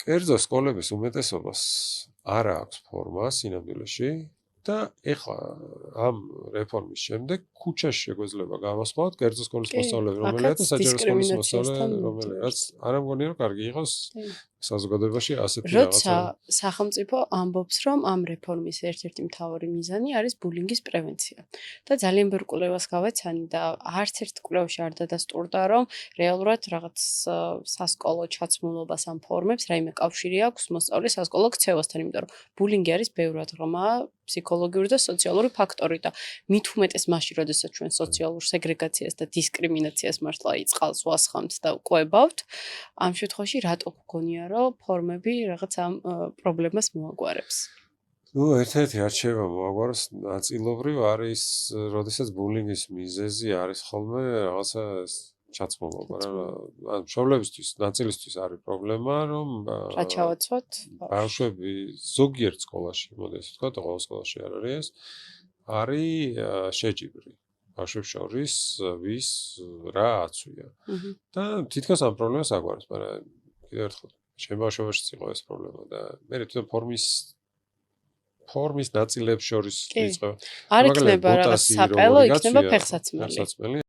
კერძო სკოლების უმეტესობას არ აქვს ფორმა სინამდვილეში და ეხლა ამ რეფორმის შემდეგ ქუჩაში შეგვეძლება გამოსვლათ კერძო სკოლის მოსწავლეები რომელია და საჯარო სკოლის მოსწავლე რომელია, რაც არ ამგონია რომ კარგი იყოს საზოგადოებაში ასეთი რაღაცა. როცა სახელმწიფო ამბობს, რომ ამ რეფორმის ერთ-ერთი მთავარი მიზანი არის ბულინგის პრევენცია და ძალიან ბევრ კვლევას გავეცანი და არც ერთ კვლევაში არ დადასტურდა, რომ რეალურად რაღაც სასკოლო ჩაცმულობას ამ ფორმებს რაიმე კავშირი აქვს მოსწავლის სასკოლო ქცევასთან, იმიტომ რომ ბულინგი არის ბევრად ღრმა ფსიქოლოგიური და სოციალური ფაქტორი და მით უმეტეს მაშინ, როდესაც ჩვენ სოციალურ სეგრეგაციას და დისკრიმინაციას მართლა იწყალს ვასხამთ და ყვებავთ, ამ შემთხვევაში რატო გქონია, რომ ფორმები რაღაც ამ პრობლემას მოაგვარებს? ერთ-ერთი არჩევა მოაგვაროს ნაწილობრივ არის, როდესაც ბულინგის მიზეზი არის ხოლმე რაღაცა ჩაცმულობა რა. ან მშობლებისთვის, ნაწილისთვის არის პრობლემა, რომ რა ჩავაცვათ? ბავშვები ზოგიერთ სკოლაში, მოდი ესე ვთქვა, ყოველ სკოლაში არ არის ეს, არის შეჯიბრი. ბავშვებს შორის ვის რა აცვია. და თითქოს ამ პრობლემას აგვარებს, მაგრამ კიდევ ერთხელ ჩემ ბავშვობაშიც იყო ეს პრობლემა და მე თვითონ ფორმის ნაწილებს შორის იწყება. არ იქნება რაღაც საპელო, იქნება ფეხსაცმელი.